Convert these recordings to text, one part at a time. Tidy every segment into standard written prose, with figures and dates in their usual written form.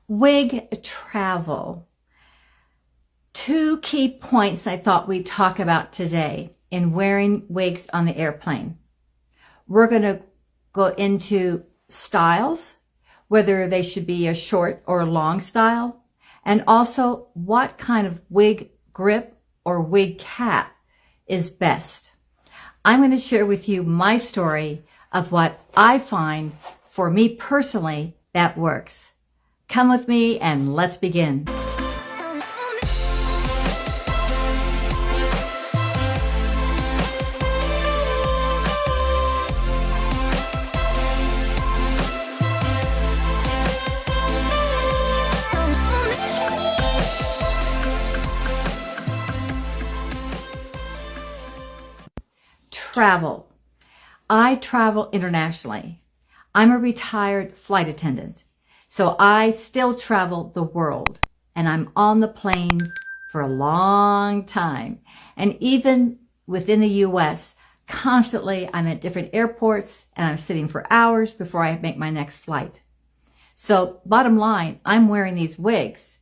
Wig travel. Two key points I thought we'd talk about today in wearing wigs on the airplane. We're going to go into styles, whether they should be a short or a long style, and also what kind of wig grip or wig cap is best. I'm going to share with you my story of what I find for me personally that works. Come with me and let's begin. Travel. I travel internationally. I'm a retired flight attendant, so I still travel the world, and I'm on the planes for a long time. And even within the US, constantly I'm at different airports and I'm sitting for hours before I make my next flight. So bottom line, I'm wearing these wigs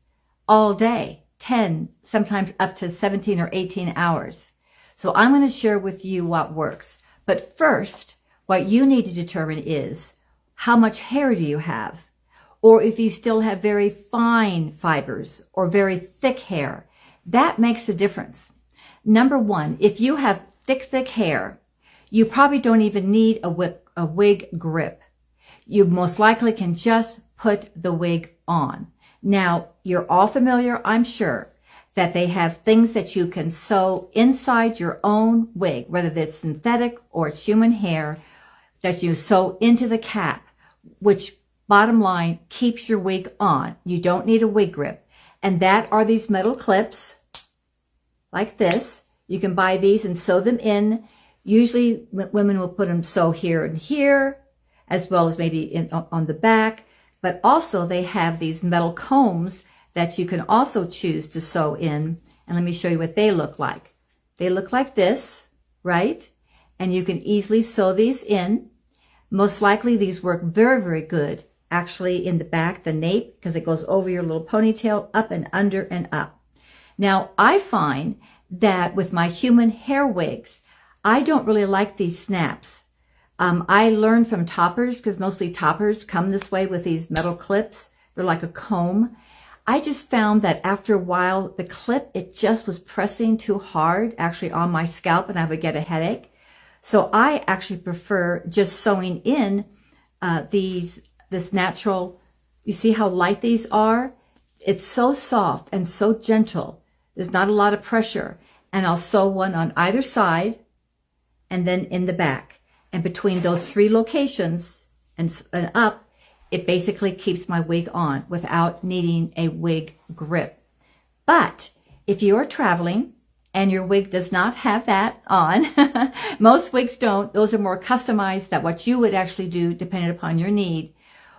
all day, 10, sometimes up to 17 or 18 hours. So I'm going to share with you what works. But first, what you need to determine is how much hair do you have? Or if you still have very fine fibers or very thick hair, that makes a difference. Number one, if you have thick hair, you probably don't even need a wig grip. You most likely can just put the wig on. Now, you're all familiar, I'm sure, that they have things that you can sew inside your own wig, whether it's synthetic or it's human hair, that you sew into the cap, which bottom line keeps your wig on. You don't need a wig grip. And that are these metal clips like this. You can buy these and sew them in. Usually women will put them sew here and here, as well as maybe on the back. But also they have these metal combs that you can also choose to sew in. And let me show you what they look like. They look like this, right? And you can easily sew these in. Most likely these work very, very good actually in the back, the nape, because it goes over your little ponytail, up and under and up. Now, I find that with my human hair wigs, I don't really like these snaps. I learned from toppers, because mostly toppers come this way with these metal clips. They're like a comb. I just found that after a while, the clip, it just was pressing too hard actually on my scalp and I would get a headache. So I actually prefer just sewing in this natural, you see how light these are? It's so soft and so gentle. There's not a lot of pressure. And I'll sew one on either side and then in the back. And between those three locations and up, it basically keeps my wig on without needing a wig grip. But if you are traveling and your wig does not have that on, most wigs don't. Those are more customized than what you would actually do depending upon your need.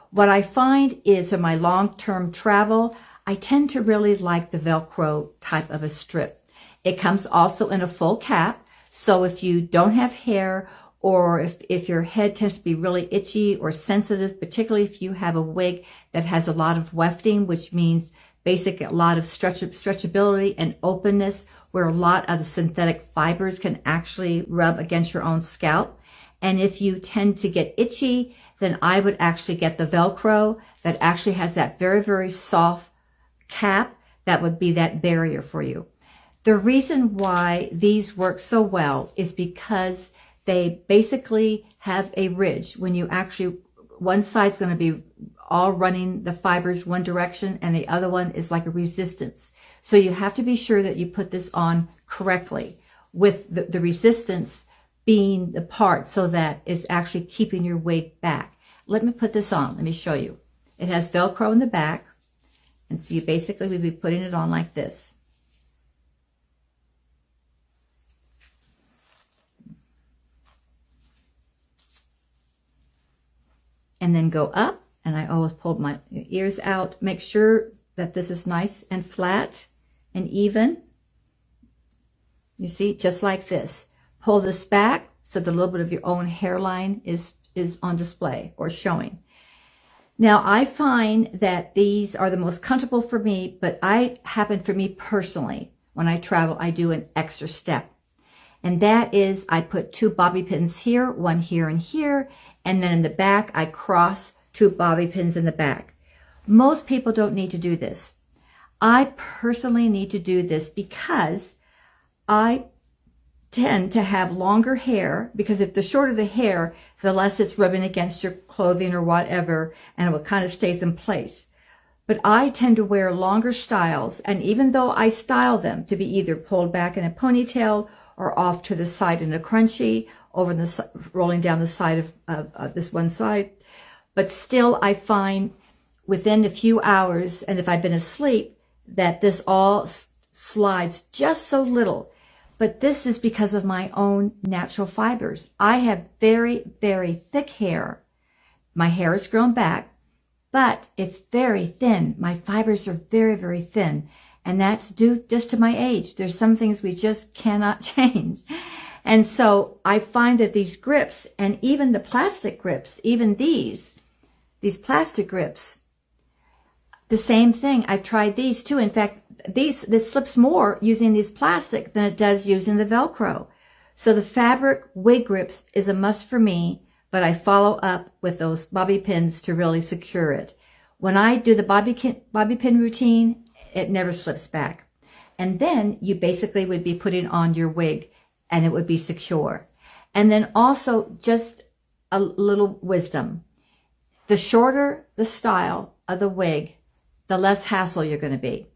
What I find is for my long-term travel, I tend to really like the Velcro type of a strip. It comes also in a full cap. So if you don't have hair, or if your head tends to be really itchy or sensitive, particularly if you have a wig that has a lot of wefting, which means basically a lot of stretchability and openness, where a lot of the synthetic fibers can actually rub against your own scalp. And if you tend to get itchy, then I would actually get the Velcro that actually has that very, very soft cap that would be that barrier for you. The reason why these work so well is because they basically have a ridge. When you actually, one side's going to be all running the fibers one direction and the other one is like a resistance. So you have to be sure that you put this on correctly with the resistance being the part so that it's actually keeping your wig back. Let me put this on. Let me show you. It has Velcro in the back. And so you basically would be putting it on like this. And then go up, and I always pull my ears out. Make sure that this is nice and flat and even. You see, just like this. Pull this back so the little bit of your own hairline is on display or showing. Now, I find that these are the most comfortable for me, but for me personally, when I travel, I do an extra step. And that is, I put 2 bobby pins here, one here and here, and then in the back, I cross 2 bobby pins in the back. Most people don't need to do this. I personally need to do this because I tend to have longer hair, because if the shorter the hair, the less it's rubbing against your clothing or whatever, and it kind of stays in place. But I tend to wear longer styles, and even though I style them to be either pulled back in a ponytail or off to the side in a scrunchie, rolling down the side of this one side, but still I find within a few hours, and if I've been asleep, that this all slides just so little. But this is because of my own natural fibers. I have very, very thick hair. My hair has grown back, but it's very thin. My fibers are very, very thin. And that's due just to my age. There's some things we just cannot change. And so I find that these grips, and even the plastic grips, even these plastic grips, the same thing. I've tried these too. In fact, this slips more using these plastic than it does using the Velcro. So the fabric wig grips is a must for me, but I follow up with those bobby pins to really secure it. When I do the bobby pin routine, it never slips back. And then you basically would be putting on your wig and it would be secure. And then also just a little wisdom. The shorter the style of the wig, the less hassle you're going to be.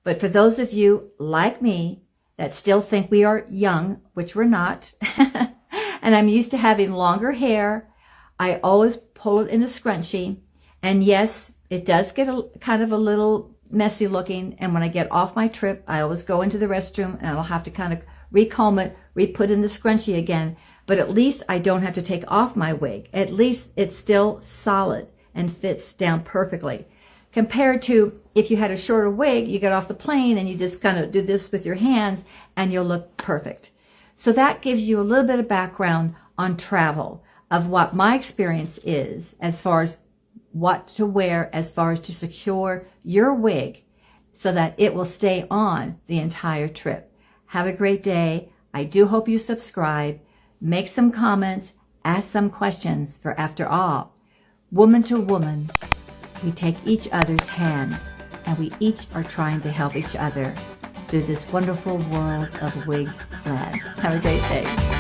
But for those of you like me that still think we are young, which we're not, and I'm used to having longer hair, I always pull it in a scrunchie. And yes, it does get kind of a little messy looking. And when I get off my trip, I always go into the restroom and I'll have to kind of recomb it, re-put in the scrunchie again. But at least I don't have to take off my wig. At least it's still solid and fits down perfectly. Compared to if you had a shorter wig, you get off the plane and you just kind of do this with your hands and you'll look perfect. So that gives you a little bit of background on travel of what my experience is as far as what to wear, as far as to secure your wig so that it will stay on the entire trip. Have a great day. I do hope you subscribe, make some comments, ask some questions, for after all, woman to woman, we take each other's hand, and we each are trying to help each other through this wonderful world of wig land. Have a great day.